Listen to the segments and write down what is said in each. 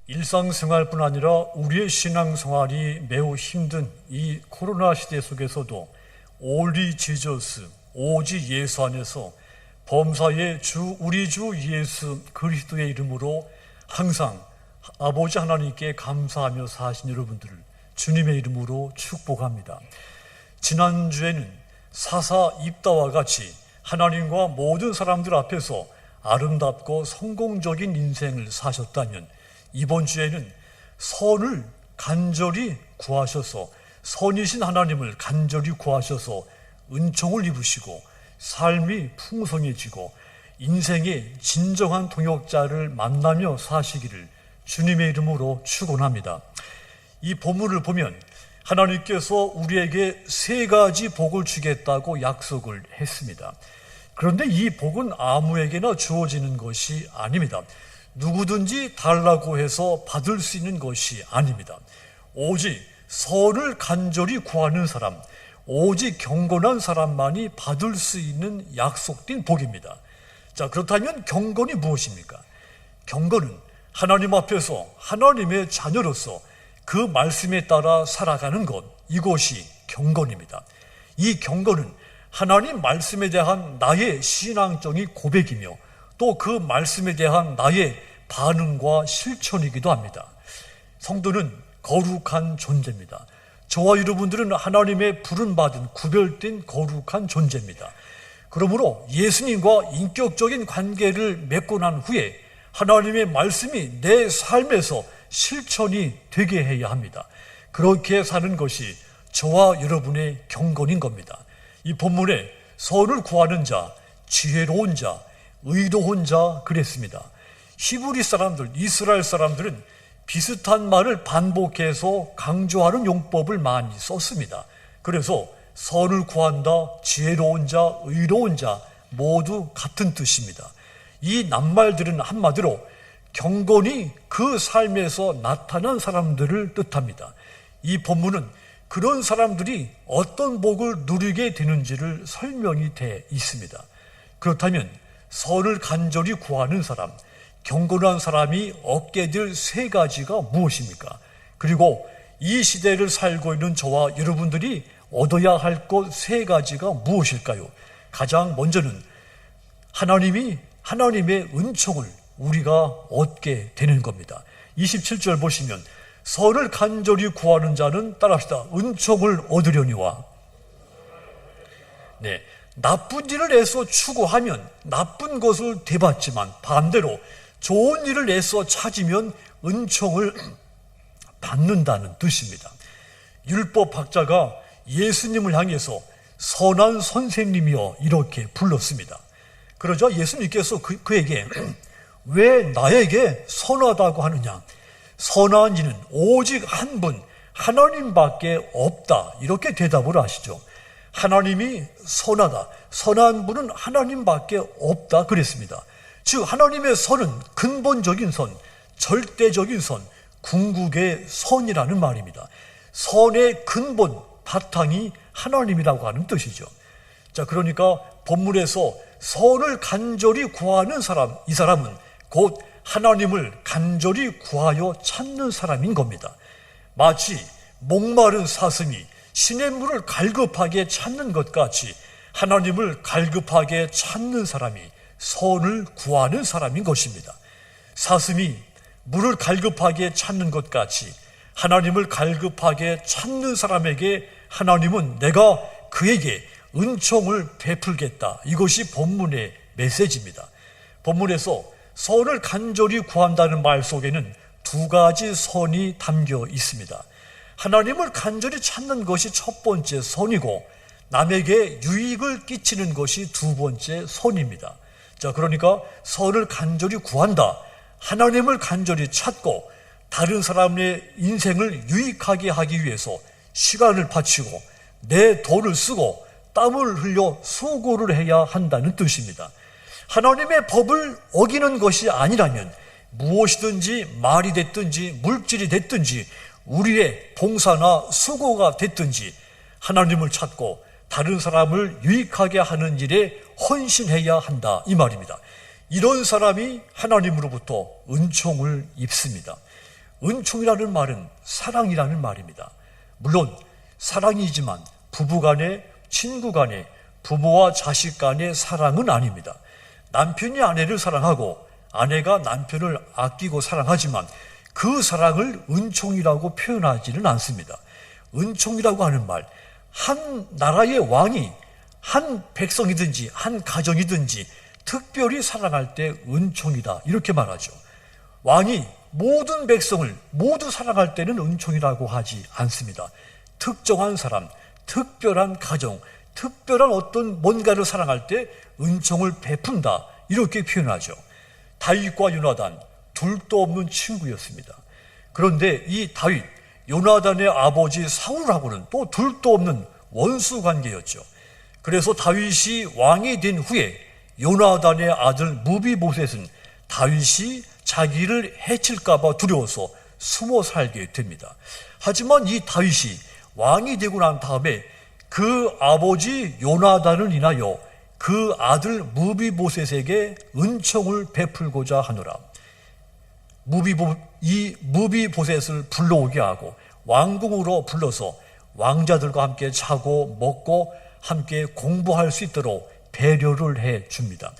일상생활뿐 아니라 우리의 신앙생활이 매우 힘든 이 코로나 시대 속에서도 올리 지저스, 오직 예수 안에서 범사의 우리 주 예수 그리스도의 이름으로 항상 아버지 하나님께 감사하며 사신 여러분들을 주님의 이름으로 축복합니다. 지난주에는 사사 입다와 같이 하나님과 모든 사람들 앞에서 아름답고 성공적인 인생을 사셨다면, 이번 주에는 선을 간절히 구하셔서, 선이신 하나님을 간절히 구하셔서 은총을 입으시고 삶이 풍성해지고 인생의 진정한 동역자를 만나며 사시기를 주님의 이름으로 축원합니다. 이 본문을 보면 하나님께서 우리에게 3가지 복을 주겠다고 약속을 했습니다. 그런데 이 복은 아무에게나 주어지는 것이 아닙니다. 누구든지 달라고 해서 받을 수 있는 것이 아닙니다. 오직 선을 간절히 구하는 사람, 오직 경건한 사람만이 받을 수 있는 약속된 복입니다. 자, 그렇다면 경건이 무엇입니까? 경건은 하나님 앞에서 하나님의 자녀로서 그 말씀에 따라 살아가는 것, 이것이 경건입니다. 이 경건은 하나님 말씀에 대한 나의 신앙적인 고백이며 또 그 말씀에 대한 나의 반응과 실천이기도 합니다. 성도는 거룩한 존재입니다. 저와 여러분들은 하나님의 부름받은 구별된 거룩한 존재입니다. 그러므로 예수님과 인격적인 관계를 맺고 난 후에 하나님의 말씀이 내 삶에서 실천이 되게 해야 합니다. 그렇게 사는 것이 저와 여러분의 경건인 겁니다. 이 본문에 선을 구하는 자, 지혜로운 자, 의로운 자 그랬습니다. 히브리 사람들, 이스라엘 사람들은 비슷한 말을 반복해서 강조하는 용법을 많이 썼습니다. 그래서 선을 구한다, 지혜로운 자, 의로운 자 모두 같은 뜻입니다. 이 낱말들은 한마디로 경건이 그 삶에서 나타난 사람들을 뜻합니다. 이 본문은 그런 사람들이 어떤 복을 누리게 되는지를 설명이 돼 있습니다. 그렇다면 선을 간절히 구하는 사람, 경건한 사람이 얻게 될 3가지가 무엇입니까? 그리고 이 시대를 살고 있는 저와 여러분들이 얻어야 할 것 3가지가 무엇일까요? 가장 먼저는 하나님의 은총을 우리가 얻게 되는 겁니다. 27절 보시면 선을 간절히 구하는 자는 따라합시다. 은총을 얻으려니와. 네, 나쁜 일을 애써 추구하면 나쁜 것을 되받지만 반대로 좋은 일을 애써 찾으면 은총을 받는다는 뜻입니다. 율법학자가 예수님을 향해서 선한 선생님이여 이렇게 불렀습니다. 그러자 예수님께서 그에게 왜 나에게 선하다고 하느냐? 선한 이는 오직 한 분, 하나님밖에 없다. 이렇게 대답을 하시죠. 하나님이 선하다. 선한 분은 하나님밖에 없다. 그랬습니다. 즉 하나님의 선은 근본적인 선, 절대적인 선, 궁극의 선이라는 말입니다. 선의 근본, 바탕이 하나님이라고 하는 뜻이죠. 자, 그러니까 본문에서 선을 간절히 구하는 사람, 이 사람은 곧 하나님을 간절히 구하여 찾는 사람인 겁니다. 마치 목마른 사슴이 시냇물을 갈급하게 찾는 것 같이 하나님을 갈급하게 찾는 사람이 선을 구하는 사람인 것입니다. 사슴이 물을 갈급하게 찾는 것 같이 하나님을 갈급하게 찾는 사람에게 하나님은 내가 그에게 은총을 베풀겠다. 이것이 본문의 메시지입니다. 본문에서 선을 간절히 구한다는 말 속에는 2가지 선이 담겨 있습니다. 하나님을 간절히 찾는 것이 첫 번째 선이고 남에게 유익을 끼치는 것이 2번째 선입니다. 자, 그러니까 선을 간절히 구한다. 하나님을 간절히 찾고 다른 사람의 인생을 유익하게 하기 위해서 시간을 바치고 내 돈을 쓰고 땀을 흘려 수고를 해야 한다는 뜻입니다. 하나님의 법을 어기는 것이 아니라면 무엇이든지 말이 됐든지 물질이 됐든지 우리의 봉사나 수고가 됐든지 하나님을 찾고 다른 사람을 유익하게 하는 일에 헌신해야 한다, 이 말입니다. 이런 사람이 하나님으로부터 은총을 입습니다. 은총이라는 말은 사랑이라는 말입니다. 물론 사랑이지만 부부간의, 친구간의, 부모와 자식 간의 사랑은 아닙니다. 남편이 아내를 사랑하고 아내가 남편을 아끼고 사랑하지만 그 사랑을 은총이라고 표현하지는 않습니다. 은총이라고 하는 말, 한 나라의 왕이 한 백성이든지 한 가정이든지 특별히 사랑할 때 은총이다 이렇게 말하죠. 왕이 모든 백성을 모두 사랑할 때는 은총이라고 하지 않습니다. 특정한 사람, 특별한 가정, 특별한 어떤 뭔가를 사랑할 때 은총을 베푼다 이렇게 표현하죠. 다윗과 요나단 둘도 없는 친구였습니다. 그런데 이 다윗, 요나단의 아버지 사울하고는 또 둘도 없는 원수 관계였죠. 그래서 다윗이 왕이 된 후에 요나단의 아들 무비보셋은 다윗이 자기를 해칠까 봐 두려워서 숨어 살게 됩니다. 하지만 이 다윗이 왕이 되고 난 다음에 그 아버지 요나단을 인하여 그 아들 무비보셋에게 은총을 베풀고자 하노라. 이 무비보셋을 불러오게 하고 왕궁으로 불러서 왕자들과 함께 자고 먹고 함께 공부할 수 있도록 배려를 해 줍니다.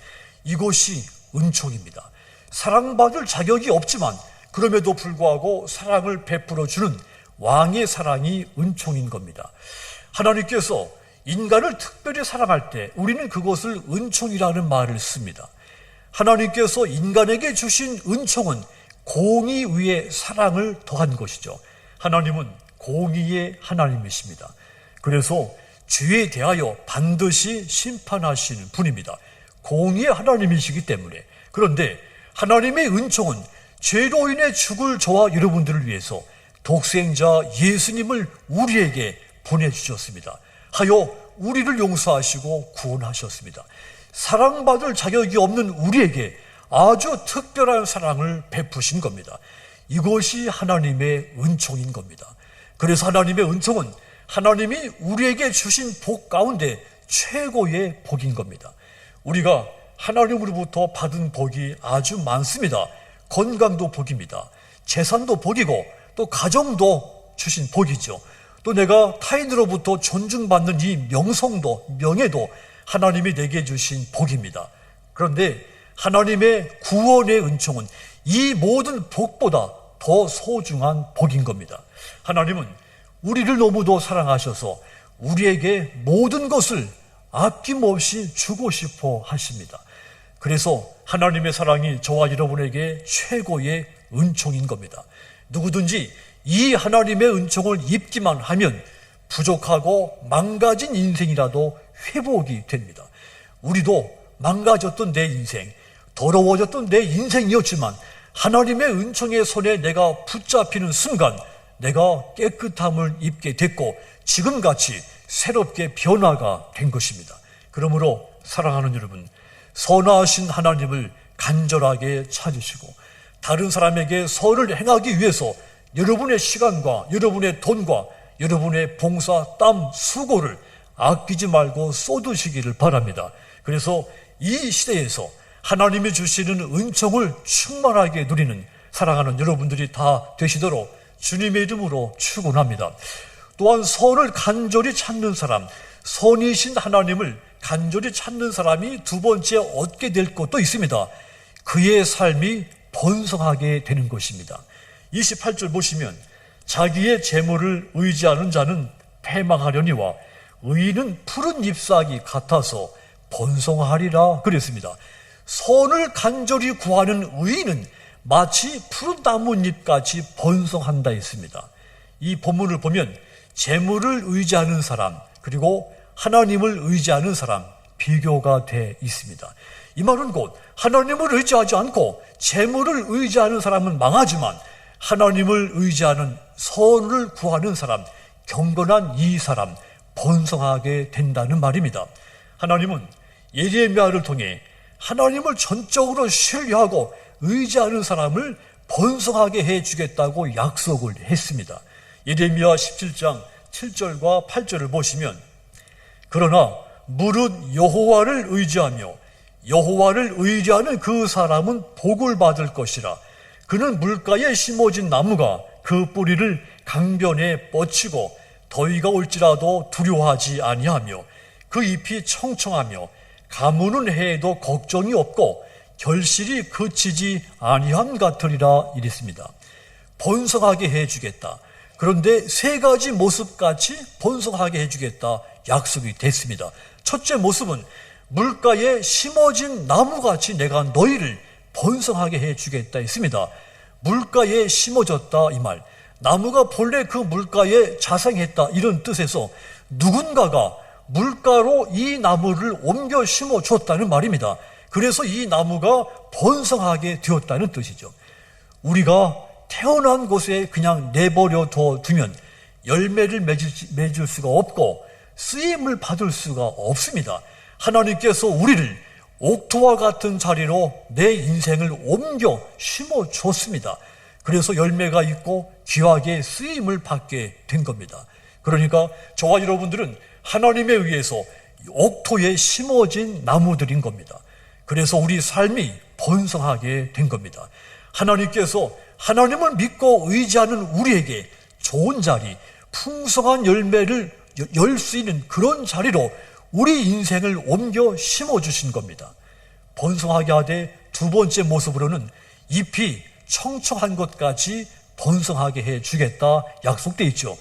이것이 은총입니다. 사랑받을 자격이 없지만 그럼에도 불구하고 사랑을 베풀어 주는 왕의 사랑이 은총인 겁니다. 하나님께서 인간을 특별히 사랑할 때 우리는 그것을 은총이라는 말을 씁니다. 하나님께서 인간에게 주신 은총은 공의 위에 사랑을 더한 것이죠. 하나님은 공의의 하나님이십니다. 그래서 죄에 대하여 반드시 심판하시는 분입니다. 공의의 하나님이시기 때문에. 그런데 하나님의 은총은 죄로 인해 죽을 저와 여러분들을 위해서 독생자 예수님을 우리에게 보내주셨습니다. 하여 우리를 용서하시고 구원하셨습니다. 사랑받을 자격이 없는 우리에게 아주 특별한 사랑을 베푸신 겁니다. 이것이 하나님의 은총인 겁니다. 그래서 하나님의 은총은 하나님이 우리에게 주신 복 가운데 최고의 복인 겁니다. 우리가 하나님으로부터 받은 복이 아주 많습니다. 건강도 복입니다. 재산도 복이고 또 가정도 주신 복이죠. 또 내가 타인으로부터 존중받는 이 명성도 명예도 하나님이 내게 주신 복입니다. 그런데 하나님의 구원의 은총은 이 모든 복보다 더 소중한 복인 겁니다. 하나님은 우리를 너무도 사랑하셔서 우리에게 모든 것을 아낌없이 주고 싶어 하십니다. 그래서 하나님의 사랑이 저와 여러분에게 최고의 은총인 겁니다. 누구든지 이 하나님의 은총을 입기만 하면 부족하고 망가진 인생이라도 회복이 됩니다. 우리도 망가졌던 내 인생, 더러워졌던 내 인생이었지만 하나님의 은총의 손에 내가 붙잡히는 순간 내가 깨끗함을 입게 됐고 지금같이 새롭게 변화가 된 것입니다. 그러므로 사랑하는 여러분, 선하신 하나님을 간절하게 찾으시고 다른 사람에게 선을 행하기 위해서 여러분의 시간과 여러분의 돈과 여러분의 봉사, 땀, 수고를 아끼지 말고 쏟으시기를 바랍니다. 그래서 이 시대에서 하나님이 주시는 은총을 충만하게 누리는 사랑하는 여러분들이 다 되시도록 주님의 이름으로 축원합니다. 또한 선을 간절히 찾는 사람, 선이신 하나님을 간절히 찾는 사람이 두 번째 얻게 될 것도 있습니다. 그의 삶이 번성하게 되는 것입니다. 28절 보시면 자기의 재물을 의지하는 자는 패망하려니와 의인은 푸른 잎사귀 같아서 번성하리라 그랬습니다. 선을 간절히 구하는 의인은 마치 푸른 나뭇잎같이 번성한다 했습니다. 이 본문을 보면 재물을 의지하는 사람 그리고 하나님을 의지하는 사람 비교가 돼 있습니다. 이 말은 곧 하나님을 의지하지 않고 재물을 의지하는 사람은 망하지만 하나님을 의지하는 선을 구하는 사람, 경건한 이 사람 번성하게 된다는 말입니다. 하나님은 예레미야를 통해 하나님을 전적으로 신뢰하고 의지하는 사람을 번성하게 해주겠다고 약속을 했습니다. 예레미야 17장 7절과 8절을 보시면 그러나 무릇 여호와를 의지하며 여호와를 의지하는 그 사람은 복을 받을 것이라. 그는 물가에 심어진 나무가 그 뿌리를 강변에 뻗치고 더위가 올지라도 두려워하지 아니하며 그 잎이 청청하며 가무는 해에도 걱정이 없고 결실이 그치지 아니함 같으리라 이랬습니다. 번성하게 해주겠다. 그런데 세 가지 모습같이 번성하게 해주겠다 약속이 됐습니다. 첫째 모습은 물가에 심어진 나무같이 내가 너희를 번성하게 해주겠다 했습니다. 물가에 심어졌다 이 말, 나무가 본래 그 물가에 자생했다 이런 뜻에서 누군가가 물가로 이 나무를 옮겨 심어줬다는 말입니다. 그래서 이 나무가 번성하게 되었다는 뜻이죠. 우리가 태어난 곳에 그냥 내버려 두면 열매를 맺을 수가 없고 쓰임을 받을 수가 없습니다. 하나님께서 우리를 옥토와 같은 자리로 내 인생을 옮겨 심어줬습니다. 그래서 열매가 있고 귀하게 쓰임을 받게 된 겁니다. 그러니까 저와 여러분들은 하나님에 의해서 옥토에 심어진 나무들인 겁니다. 그래서 우리 삶이 번성하게 된 겁니다. 하나님께서 하나님을 믿고 의지하는 우리에게 좋은 자리, 풍성한 열매를 열 수 있는 그런 자리로 우리 인생을 옮겨 심어주신 겁니다. 번성하게 하되 두 번째 모습으로는 잎이 청청한 것까지 번성하게 해주겠다 약속되어 있죠.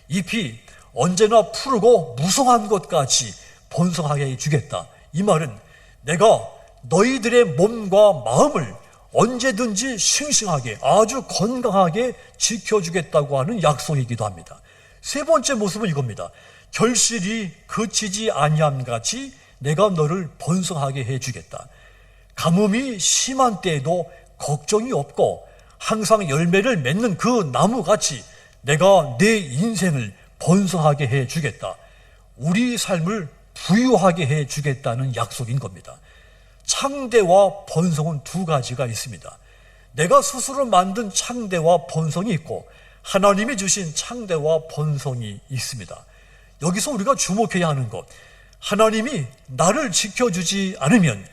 잎이 언제나 푸르고 무성한 것까지 번성하게 해주겠다. 이 말은 내가 너희들의 몸과 마음을 언제든지 싱싱하게 아주 건강하게 지켜주겠다고 하는 약속이기도 합니다. 세 번째 모습은 이겁니다. 결실이 그치지 아니함 같이 내가 너를 번성하게 해주겠다. 가뭄이 심한 때에도 걱정이 없고 항상 열매를 맺는 그 나무같이 내가 내 인생을 번성하게 해주겠다. 우리 삶을 부유하게 해주겠다는 약속인 겁니다. 창대와 번성은 두 가지가 있습니다. 내가 스스로 만든 창대와 번성이 있고 하나님이 주신 창대와 번성이 있습니다. 여기서 우리가 주목해야 하는 것, 하나님이 나를 지켜주지 않으면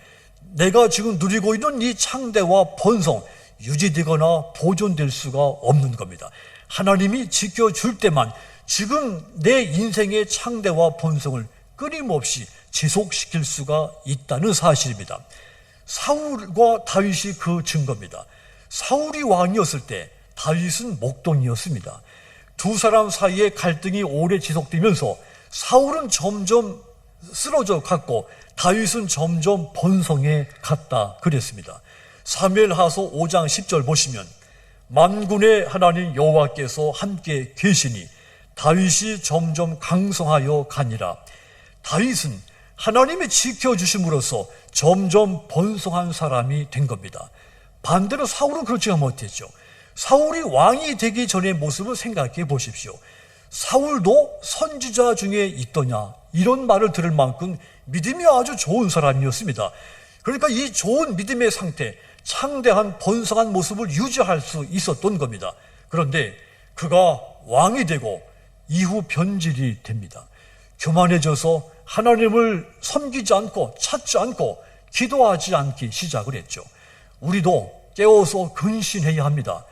내가 지금 누리고 있는 이 창대와 번성 유지되거나 보존될 수가 없는 겁니다. 하나님이 지켜줄 때만 지금 내 인생의 창대와 번성을 끊임없이 지속시킬 수가 있다는 사실입니다. 사울과 다윗이 그 증거입니다. 사울이 왕이었을 때 다윗은 목동이었습니다. 두 사람 사이에 갈등이 오래 지속되면서 사울은 점점 쓰러져 갔고 다윗은 점점 번성해 갔다 그랬습니다. 사무엘하서 5장 10절 보시면 만군의 하나님 여호와께서 함께 계시니 다윗이 점점 강성하여 가니라. 다윗은 하나님이 지켜주심으로써 점점 번성한 사람이 된 겁니다. 반대로 사울은 그렇지가 못했죠. 사울이 왕이 되기 전의 모습을 생각해 보십시오. 사울도 선지자 중에 있더냐 이런 말을 들을 만큼 믿음이 아주 좋은 사람이었습니다. 그러니까 이 좋은 믿음의 상태, 창대한 번성한 모습을 유지할 수 있었던 겁니다. 그런데 그가 왕이 되고 이후 변질이 됩니다. 교만해져서 하나님을 섬기지 않고 찾지 않고 기도하지 않기 시작을 했죠. 우리도 깨워서 근신해야 합니다.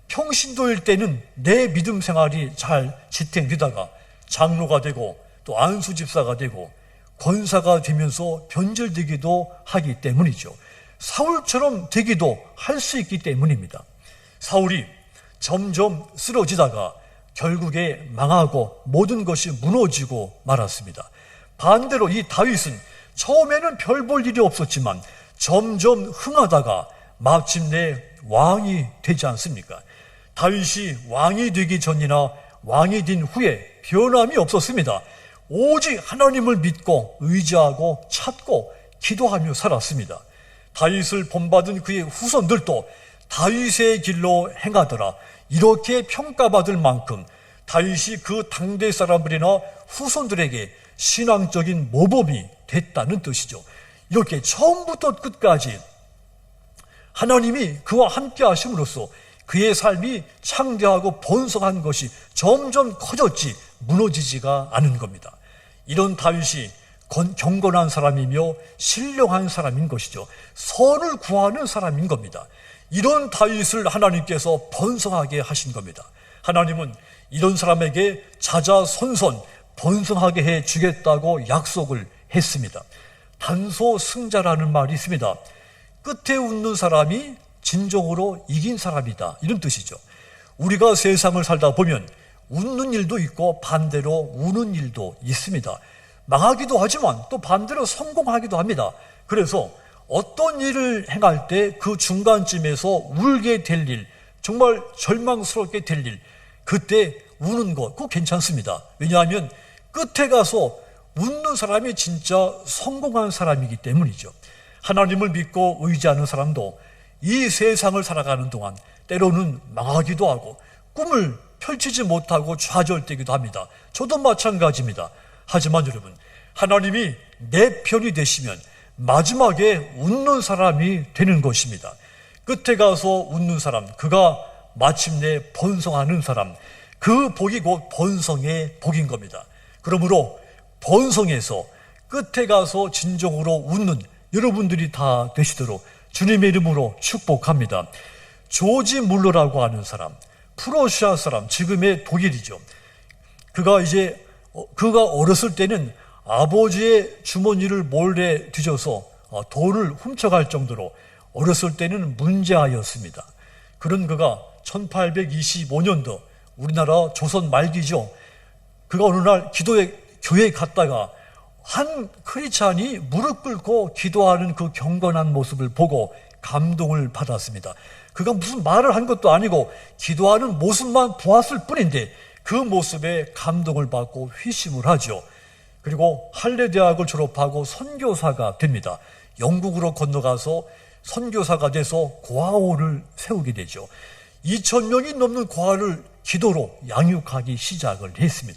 평신도일 때는 내 믿음 생활이 잘 지탱되다가 장로가 되고 또 안수집사가 되고 권사가 되면서 변질되기도 하기 때문이죠. 사울처럼 되기도 할 수 있기 때문입니다. 사울이 점점 쓰러지다가 결국에 망하고 모든 것이 무너지고 말았습니다. 반대로 이 다윗은 처음에는 별 볼 일이 없었지만 점점 흥하다가 마침내 왕이 되지 않습니까? 다윗이 왕이 되기 전이나 왕이 된 후에 변함이 없었습니다. 오직 하나님을 믿고 의지하고 찾고 기도하며 살았습니다. 다윗을 본받은 그의 후손들도 다윗의 길로 행하더라 이렇게 평가받을 만큼 다윗이 그 당대 사람들이나 후손들에게 신앙적인 모범이 됐다는 뜻이죠. 이렇게 처음부터 끝까지 하나님이 그와 함께 하심으로써 그의 삶이 창대하고 번성한 것이 점점 커졌지 무너지지가 않은 겁니다. 이런 다윗이 경건한 사람이며 신령한 사람인 것이죠. 선을 구하는 사람인 겁니다. 이런 다윗을 하나님께서 번성하게 하신 겁니다. 하나님은 이런 사람에게 자자손손 번성하게 해 주겠다고 약속을 했습니다. 단소승자라는 말이 있습니다. 끝에 웃는 사람이 진정으로 이긴 사람이다, 이런 뜻이죠. 우리가 세상을 살다 보면 웃는 일도 있고 반대로 우는 일도 있습니다. 망하기도 하지만 또 반대로 성공하기도 합니다. 그래서 어떤 일을 행할 때 그 중간쯤에서 울게 될 일, 정말 절망스럽게 될 일, 그때 우는 것, 그거 괜찮습니다. 왜냐하면 끝에 가서 웃는 사람이 진짜 성공한 사람이기 때문이죠. 하나님을 믿고 의지하는 사람도 이 세상을 살아가는 동안 때로는 망하기도 하고 꿈을 펼치지 못하고 좌절되기도 합니다. 저도 마찬가지입니다. 하지만 여러분, 하나님이 내 편이 되시면 마지막에 웃는 사람이 되는 것입니다. 끝에 가서 웃는 사람, 그가 마침내 번성하는 사람, 그 복이 곧 번성의 복인 겁니다. 그러므로 번성해서 끝에 가서 진정으로 웃는 여러분들이 다 되시도록 주님의 이름으로 축복합니다. 조지 물러라고 하는 사람, 프러시아 사람, 지금의 독일이죠. 그가 어렸을 때는 아버지의 주머니를 몰래 뒤져서 돈을 훔쳐갈 정도로 어렸을 때는 문제아였습니다. 그런 그가 1825년도 우리나라 조선 말기죠. 그가 어느 날 교회에 갔다가 한 크리스찬이 무릎 꿇고 기도하는 그 경건한 모습을 보고 감동을 받았습니다. 그가 무슨 말을 한 것도 아니고 기도하는 모습만 보았을 뿐인데 그 모습에 감동을 받고 회심을 하죠. 그리고 할레 대학을 졸업하고 선교사가 됩니다. 영국으로 건너가서 선교사가 돼서 고아원을 세우게 되죠. 2,000명이 넘는 고아를 기도로 양육하기 시작을 했습명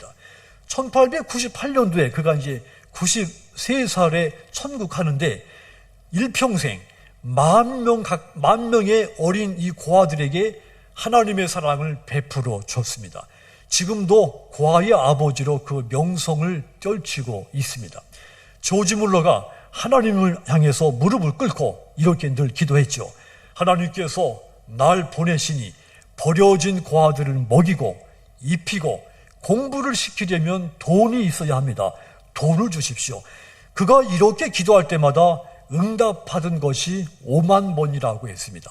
1898년도에 그가 이제 93살에 천국하는데 일평생 10,000명의 어린 이 고아들에게 하나님의 사랑을 베풀어 줬습니다. 지금도 고아의 아버지로 그 명성을 떨치고 있습니다. 조지 물러가 하나님을 향해서 무릎을 꿇고 이렇게 늘 기도했죠. 하나님께서 날 보내시니 버려진 고아들을 먹이고 입히고 공부를 시키려면 돈이 있어야 합니다. 돈을 주십시오. 그가 이렇게 기도할 때마다 응답받은 것이 5만 번이라고 했습니다.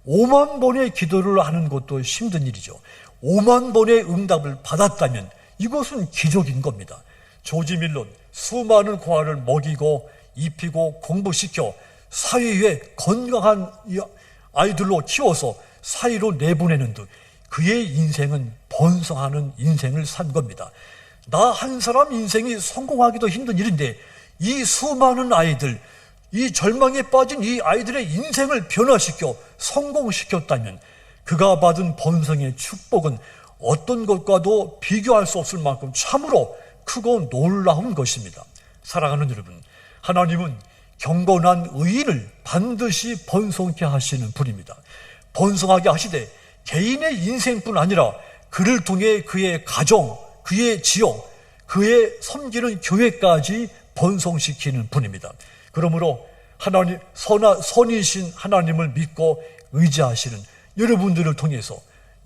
5만 번의 기도를 하는 것도 힘든 일이죠. 5만 번의 응답을 받았다면 이것은 기적인 겁니다. 조지 밀런 수많은 고아를 먹이고 입히고 공부시켜 사회에 건강한 아이들로 키워서 사회로 내보내는 듯 그의 인생은 번성하는 인생을 산 겁니다. 나 한 사람 인생이 성공하기도 힘든 일인데 이 수많은 아이들, 이 절망에 빠진 이 아이들의 인생을 변화시켜 성공시켰다면 그가 받은 번성의 축복은 어떤 것과도 비교할 수 없을 만큼 참으로 크고 놀라운 것입니다. 사랑하는 여러분, 하나님은 경건한 의인을 반드시 번성케 하시는 분입니다. 번성하게 하시되 개인의 인생뿐 아니라 그를 통해 그의 가정, 그의 지역, 그의 섬기는 교회까지 번성시키는 분입니다. 그러므로 선이신 하나님을 믿고 의지하시는 여러분들을 통해서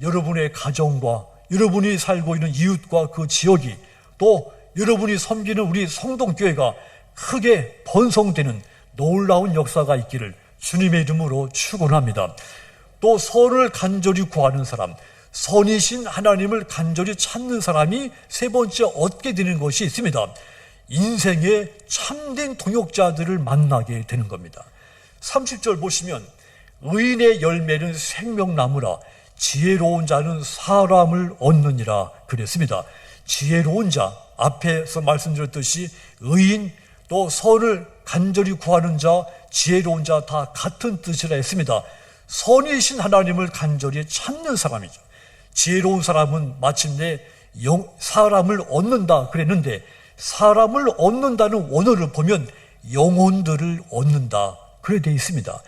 여러분의 가정과 여러분이 살고 있는 이웃과 그 지역이 또 여러분이 섬기는 우리 성동교회가 크게 번성되는 놀라운 역사가 있기를 주님의 이름으로 축원합니다. 또 선을 간절히 구하는 사람, 선이신 하나님을 간절히 찾는 사람이 세 번째 얻게 되는 것이 있습니다. 인생의 참된 동역자들을 만나게 되는 겁니다. 30절 보시면 의인의 열매는 생명나무라 지혜로운 자는 사람을 얻느니라 그랬습니다. 지혜로운 자, 앞에서 말씀드렸듯이 의인 또 선을 간절히 구하는 자, 지혜로운 자 다 같은 뜻이라 했습니다. 선이신 하나님을 간절히 찾는 사람이죠. 지혜로운 사람은 마침내 사람을 얻는다 그랬는데 사람을 얻는다는 원어를 보면 영혼들을 얻는다 그래 되어 있습니다.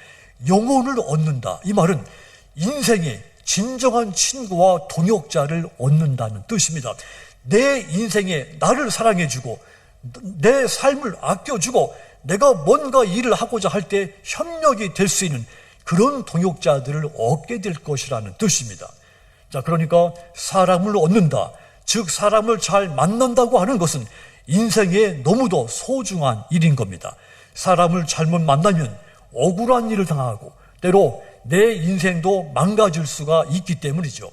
영혼을 얻는다, 이 말은 인생의 진정한 친구와 동역자를 얻는다는 뜻입니다. 내 인생에 나를 사랑해주고 내 삶을 아껴주고 내가 뭔가 일을 하고자 할 때 협력이 될 수 있는 그런 동역자들을 얻게 될 것이라는 뜻입니다. 자, 그러니까 사람을 얻는다, 즉 사람을 잘 만난다고 하는 것은 인생에 너무도 소중한 일인 겁니다. 사람을 잘못 만나면 억울한 일을 당하고 때로 내 인생도 망가질 수가 있기 때문이죠.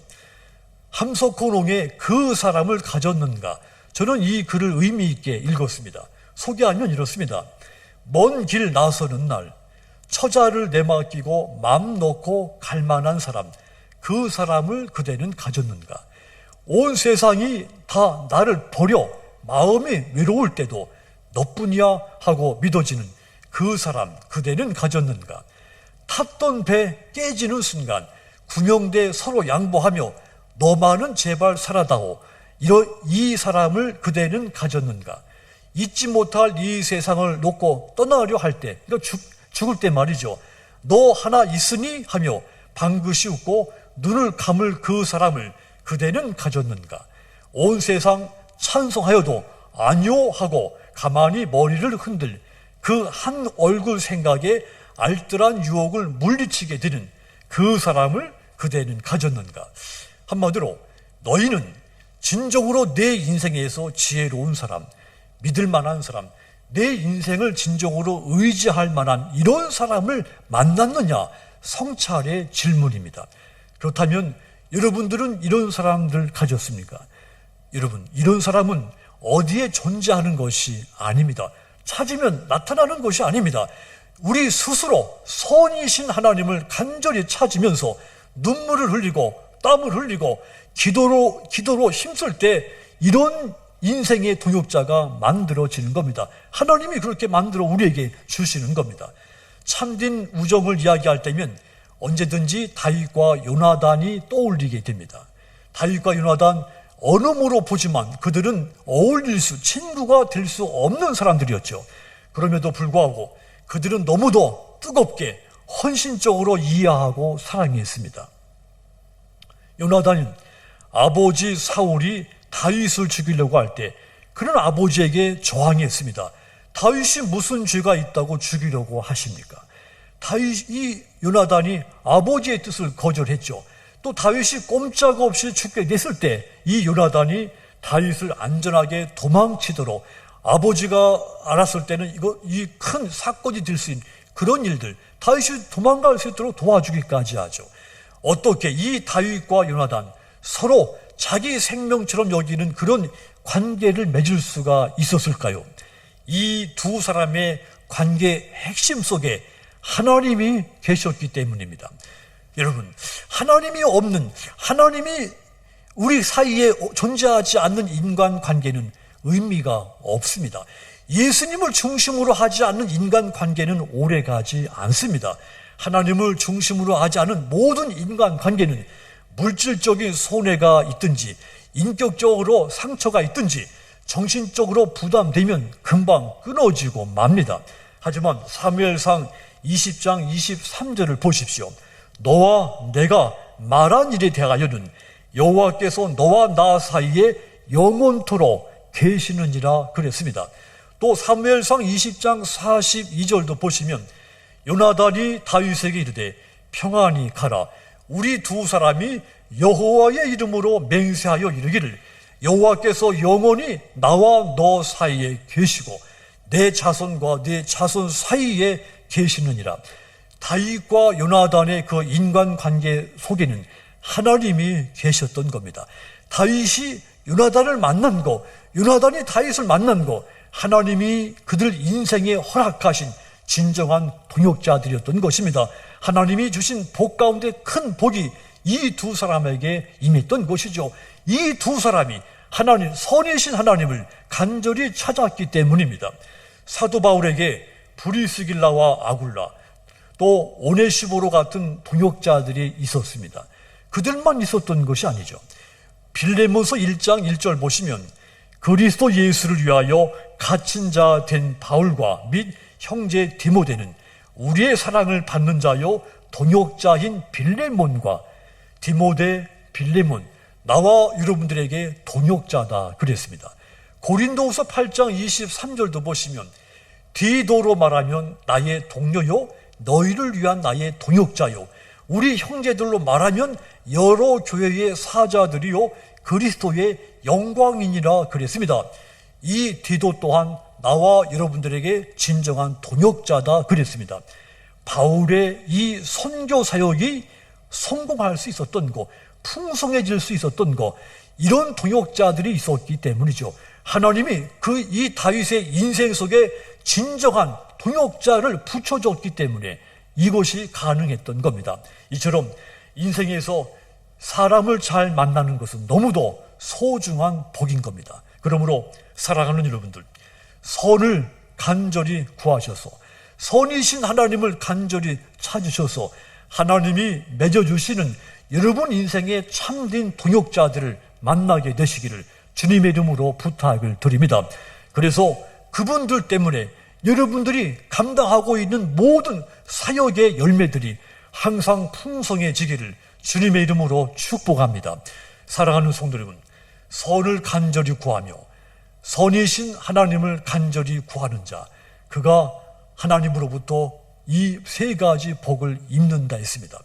함석호농의 그 사람을 가졌는가, 저는 이 글을 의미 있게 읽었습니다. 소개하면 이렇습니다. 먼 길 나서는 날 처자를 내맡기고 맘 놓고 갈 만한 사람, 그 사람을 그대는 가졌는가. 온 세상이 다 나를 버려 마음이 외로울 때도 너뿐이야 하고 믿어지는 그 사람, 그대는 가졌는가. 탔던 배 깨지는 순간 구명대 서로 양보하며 너만은 제발 살아다오, 이 사람을 그대는 가졌는가. 잊지 못할 이 세상을 놓고 떠나려 할 때, 그러니까 죽을 때 말이죠. 너 하나 있으니 하며 방긋이 웃고 눈을 감을 그 사람을 그대는 가졌는가. 온 세상 찬송하여도 아니요 하고 가만히 머리를 흔들 그 한 얼굴 생각에 알뜰한 유혹을 물리치게 되는 그 사람을 그대는 가졌는가. 한마디로 너희는 진정으로 내 인생에서 지혜로운 사람, 믿을 만한 사람, 내 인생을 진정으로 의지할 만한 이런 사람을 만났느냐, 성찰의 질문입니다. 그렇다면 여러분들은 이런 사람들 가졌습니까? 여러분, 이런 사람은 어디에 존재하는 것이 아닙니다. 찾으면 나타나는 것이 아닙니다. 우리 스스로 선이신 하나님을 간절히 찾으면서 눈물을 흘리고 땀을 흘리고 기도로 힘쓸 때 이런 인생의 동역자가 만들어지는 겁니다. 하나님이 그렇게 만들어 우리에게 주시는 겁니다. 참된 우정을 이야기할 때면 언제든지 다윗과 요나단이 떠올리게 됩니다. 다윗과 요나단 언음으로 보지만 그들은 친구가 될 수 없는 사람들이었죠. 그럼에도 불구하고 그들은 너무도 뜨겁게 헌신적으로 이해하고 사랑했습니다. 요나단은 아버지 사울이 다윗을 죽이려고 할 때 그는 아버지에게 저항했습니다. 다윗이 무슨 죄가 있다고 죽이려고 하십니까? 이 요나단이 아버지의 뜻을 거절했죠. 또 다윗이 꼼짝없이 죽게 됐을 때 이 요나단이 다윗을 안전하게 도망치도록, 아버지가 알았을 때는 이 큰 사건이 될 수 있는 그런 일들, 다윗이 도망갈 수 있도록 도와주기까지 하죠. 어떻게 이 다윗과 요나단 서로 자기 생명처럼 여기는 그런 관계를 맺을 수가 있었을까요? 이 두 사람의 관계의 핵심 속에 하나님이 계셨기 때문입니다. 여러분, 하나님이 우리 사이에 존재하지 않는 인간관계는 의미가 없습니다. 예수님을 중심으로 하지 않는 인간관계는 오래가지 않습니다. 하나님을 중심으로 하지 않은 모든 인간관계는 물질적인 손해가 있든지 인격적으로 상처가 있든지 정신적으로 부담되면 금방 끊어지고 맙니다. 하지만 사무엘상 20장 23절을 보십시오. 너와 내가 말한 일에 대하여는 여호와께서 너와 나 사이에 영원토록 계시느니라 그랬습니다. 또 사무엘상 20장 42절도 보시면 요나단이 다윗에게 이르되 평안히 가라. 우리 두 사람이 여호와의 이름으로 맹세하여 이르기를 여호와께서 영원히 나와 너 사이에 계시고 내 자손과 내 자손 사이에 계시느니라. 다윗과 요나단의 그 인간관계 속에는 하나님이 계셨던 겁니다. 다윗이 요나단을 만난 거, 요나단이 다윗을 만난 거, 하나님이 그들 인생에 허락하신 진정한 동역자들이었던 것입니다. 하나님이 주신 복 가운데 큰 복이 이 두 사람에게 임했던 것이죠. 이 두 사람이 선이신 하나님을 간절히 찾았기 때문입니다. 사도 바울에게 브리스길라와 아굴라, 또 오네시보로 같은 동역자들이 있었습니다. 그들만 있었던 것이 아니죠. 빌레몬서 1장 1절 보시면 그리스도 예수를 위하여 갇힌 자 된 바울과 및 형제 디모데는 우리의 사랑을 받는 자요 동역자인 빌레몬과 디모데, 빌레몬, 나와 여러분들에게 동역자다 그랬습니다. 고린도후서 8장 23절도 보시면 디도로 말하면 나의 동료요 너희를 위한 나의 동역자요 우리 형제들로 말하면 여러 교회의 사자들이요 그리스도의 영광이니라 그랬습니다. 이 디도 또한 나와 여러분들에게 진정한 동역자다 그랬습니다. 바울의 이 선교 사역이 성공할 수 있었던 것, 풍성해질 수 있었던 것, 이런 동역자들이 있었기 때문이죠. 하나님이 이 다윗의 인생 속에 진정한 동역자를 붙여줬기 때문에 이것이 가능했던 겁니다. 이처럼 인생에서 사람을 잘 만나는 것은 너무도 소중한 복인 겁니다. 그러므로 사랑하는 여러분들, 선을 간절히 구하셔서 선이신 하나님을 간절히 찾으셔서 하나님이 맺어주시는 여러분 인생의 참된 동역자들을 만나게 되시기를 주님의 이름으로 부탁을 드립니다. 그래서 그분들 때문에 여러분들이 감당하고 있는 모든 사역의 열매들이 항상 풍성해지기를 주님의 이름으로 축복합니다. 사랑하는 성도 여러분, 선을 간절히 구하며 선이신 하나님을 간절히 구하는 자, 그가 하나님으로부터 이 세 가지 복을 입는다 했습니다.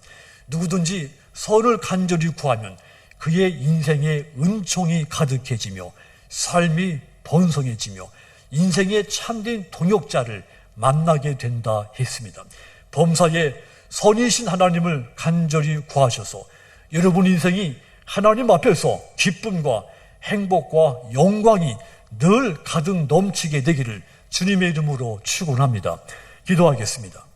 누구든지 선을 간절히 구하면 그의 인생에 은총이 가득해지며 삶이 번성해지며 인생의 참된 동역자를 만나게 된다 했습니다. 범사에 선이신 하나님을 간절히 구하셔서 여러분 인생이 하나님 앞에서 기쁨과 행복과 영광이 늘 가득 넘치게 되기를 주님의 이름으로 축원합니다. 기도하겠습니다.